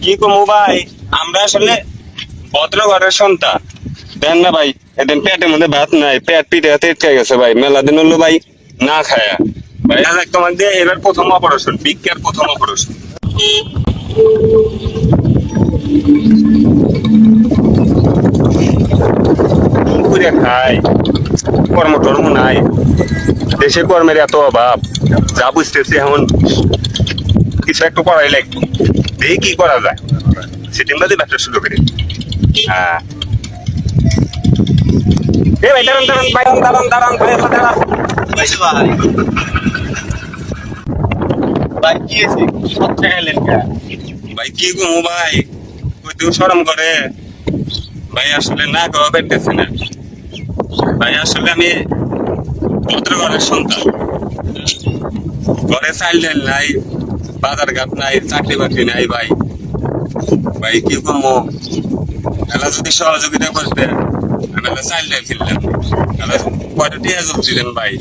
কি কমু ভাই, আমরা আসলে ভদ্র ঘরের সন্তান। দেন না ভাই, এদিন পেটের মধ্যে ভাত নাই, পেট পিঠে তেটকে গেছে ভাই, মেলা দিন হলো ভাই না খায়া। ভাই আজ তোমার দিয়ে এবার প্রথম অপারেশন, বিজ্ঞার প্রথম অপারেশন। করে খাই, কর্ম টর্ম নাই, দেশে কর্মের এত অভাব, যা বুঝতেছি এখন কিছু একটু করাই লাগবে। দেখি কি করা যায়, সিটিং বাদে ব্যবসা শুরু করি। হ্যাঁ এ ভাই দাঁড়ান দাঁড়ান ভাই, দাঁড়ান দাঁড়ান ভাই, দাঁড়ান কইছে ভাই ভাই কি হয়েছে সব চাইলেন কে ভাই। কি কমু ভাই, কইতেও শরম করে ভাই, আসলে না খাওয়া পাইতেছে না ভাই। আসলে আমি ভদ্র ঘরের সন্তান, ঘরে চাইল ডাল নাই, বাজার ঘাট নাই, চাকরি বাকরি নাই ভাই। ভাই কি কমু, এলা যদি সহযোগিতা করতে আমি এলা চাইল ডাল কিনলাম, এলা কয়টা টিয়া দিলেন ভাই।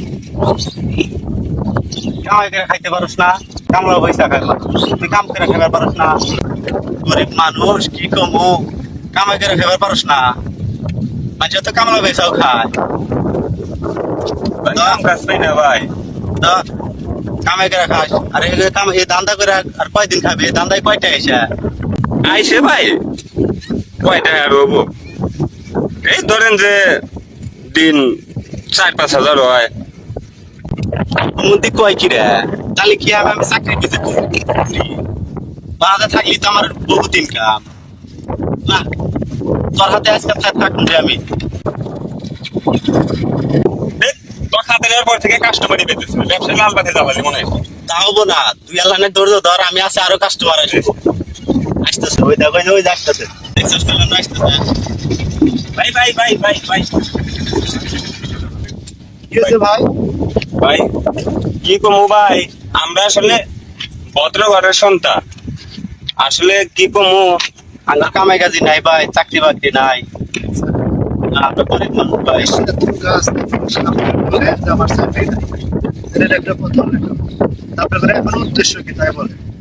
কামাই করে খাইতে পারোস না, কামলা পয়সা খাইবা তুই কাম করে খাইবার পারোস না, গরিব মানুষ কি কমু কামাই করে খাইবার পারোস না, মানুষ তো কামলা পয়সাও খায়। ভাই কাম কাজ পাই না ভাই। তো কামাই করে খাস আর এই কাম এই ধান্দা করে আর কয়দিন খাবে, এই ধান্দায় কয়টা এসে আইসে ভাই কয়টা আর হবো, এই ধরেন যে দিন 4-5 হাজার হয়। মন্দি কয় কি রে, তাহলে কি আমি চাকরি পেতে বাজারে থাকলি তো আমার বহুত ইনকাম না, তোর হাতে আজকে থাকুন যে আমি তোর খাতে নেওয়ার পর থেকে কাস্টমারই পেতেছে, ব্যবসায় লাল বাতি জ্বালালি মনে হয়। তা হবো না, তুই আল্লাহনের ধৈর্য ধর, আমি আছে আরো কাস্টমার আসবো আসতেছে, ওই দেখো ওই যে আসতেছে, দেখছিস পেলাম না আসতেছে। ভাই ভাই ভাই ভাই ভাই কি হয়েছে ভাই? ভাই কি কমু ভাই, আমরা আসলে ভদ্র ঘরের সন্তান, আসলে কি কমু। আমার কামাই কাজি নাই ভাই, চাকরি বাকরি নাই, আমরা গরিব মানুষ ভাই।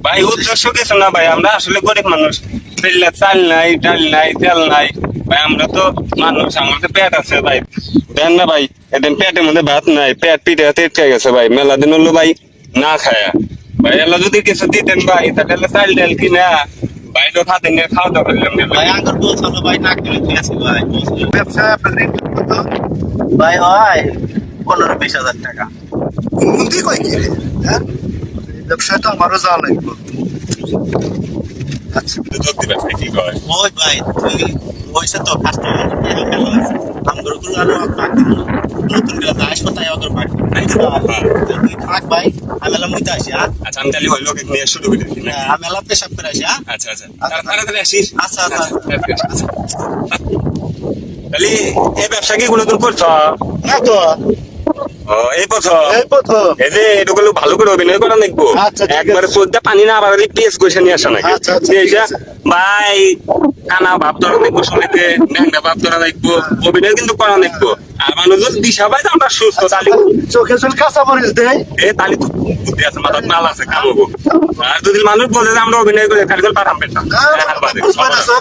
ভাই উদ্দেশ্য কিছু না ভাই, আমরা আসলে গরিব মানুষ, চাল নাই, ডাল নাই, তেল নাই ভাই। আমরা তো মানুষ, আমার তো পেট আছে ভাই। দেন না ভাই, এদিন পেটের মধ্যে ভাত নাই, পেট পিঠে তেটকে গেছে ভাই, মেলা দিন হলো ভাই না খায়া। ভাই এলা যদি কিছু দিতেন ভাই, তাহলে চাল ডাল কিনা ভাই তো খাতে নিয়ে খাওয়া দাওয়া করলাম না ভাই ভাই। আঙ্গুর পৌঁছানো ভাই, না কিনে দিয়েছি ভাই। ব্যবসা আপনাদের income কত? ভাই হয় 15-20 হাজার টাকা। উন্নতি কয় কি রে? হ্যাঁ? ব্যবসায় তো আমারও যাওয়া লাগবে। আচ্ছা, যোগ দিবেন কি কয়। ওই ভাই তুই হয়েছে তো কাস্টমার আঙ্গুর গুলো আরো নতুন করে হাসপাতালে অগর পাক তুই থাক ভাই, আমি এলাম মুইতে আসি। আচ্ছা আমি তাহলে ওই লোক নিয়ে শুরু করে দিই না। আমি এলাম পেশাব করে আসি। আচ্ছা আচ্ছা তাড়াতাড়ি আসিস। আচ্ছা আচ্ছা তাহলে এই ব্যবসা কি কোনোদিন করছো? না তো, ও এই প্রথম। এই প্রথম। এই যে এটুকু ভালো করে অভিনয় করা দেখবো, আচ্ছা, ঠিক একবারে আছে। চোদ্দা পানি না আবার পেস কষে নিয়ে আসা নাকি। আচ্ছা, আচ্ছা, ঠিক আছে। ভাই কানা ভাব ধরা দেখবো, সবাইকে ন্যাংরা ভাব ধরা দেখবো, অভিনয় কিন্তু করা দেখবো। আর মানুষ যদি দিশা পায় আমরা সুস্থ, তাহলে চোখে চোখ কাঁচা মরিচ দেয়। এ তাহলে তো বুদ্ধি আছে, মাথার মাল আছে, কামবো। আর যদি মানুষ বলে যে আমরা অভিনয় করে খালি করে পাঠাবেন না,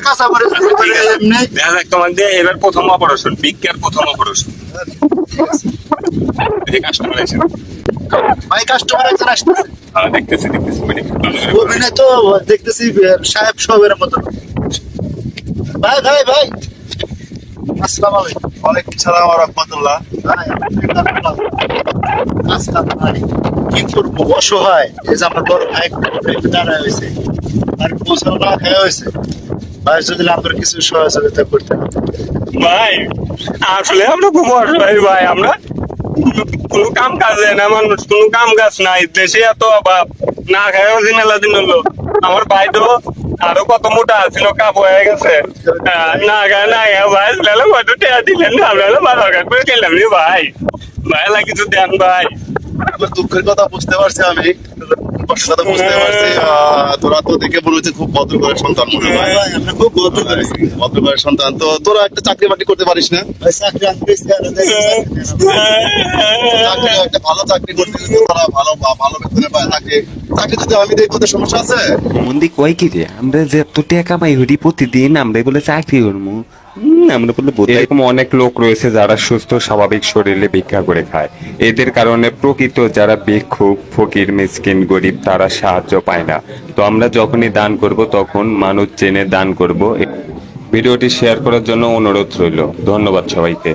কাঁচা মরিচ দিয়ে এমনি। দেখা যাক তোমার দিয়ে এবার প্রথম অপারেশন, বিজ্ঞার প্রথম অপারেশন। কাস্টমার এসে ভাই কাস্টমার একজন আসতেছে। দেখতেছি দেখতেছি অভিনয় তো দেখতেছি সাহেব সাহেবের মতো। ভাই ভাই ভাই, আসসালামু আলাইকুম। ওয়ালাইকুম সালাম ওয়া রাহমাতুল্লাহ। ভাই, আসসালাম ভাই। কি করবো, অসহায়। এই যে আমার বড় ভাই দাঁড়ায় হয়েছে, আর পৌঁছানো না খেয়ে হয়েছে। ভাই যদি আমাদের কিছু সহযোগিতা করতে। ভাই আসলে আমরা খুব অসহায় ভাই, আমরা কোনো কাম কাজ না, মানুষ কোনো কাম কাজ নাই, দেশে এত অভাব, না খায় দিন মেলা দিন হলো। আমার ভাই তো আরো কত মোটা ছিল, কাপ হয়ে গেছে, না খায় না খায় ভাই, তাহলে কত টেয়া দিলেন না, আমরা বাজার ঘাট করে খেলাম রে ভাই। ভাই লাগে কিছু দেন ভাই। আমার দুঃখের কথা বুঝতে পারছি আমি, কষ্টের কথা বুঝতে পারছি। তোরা তো দেখে মনে হচ্ছে খুব ভদ্র ঘরের সন্তান মনে হয়। আমরা খুব গত করেছি ভদ্র ঘরের সন্তান, তো তোরা একটা চাকরি বাকরি করতে পারিস না? চাকরি আনতেছি চাকরি একটা ভালো চাকরি করতে গেলে তোরা ভালো ভালো বেতনে পায় থাকে, তাকে যদি আমি দেখবো তো সমস্যা আছে? মন্দি কয় কি রে আমরা যে এত টাকা কামাই হরি প্রতিদিন আমরা বলে চাকরি করবো আমরা বলে এরকম অনেক লোক রয়েছে যারা সুস্থ স্বাভাবিক শরীরে ভিক্ষা করে খায়। এদের কারণে প্রকৃত যারা ভিক্ষুক ফকির মিসকিন গরিব তারা সাহায্য পায় না। তো আমরা যখনই দান করব তখন মানুষ জেনে দান করব। ভিডিওটি শেয়ার করার জন্য অনুরোধ রইল। ধন্যবাদ সবাইকে।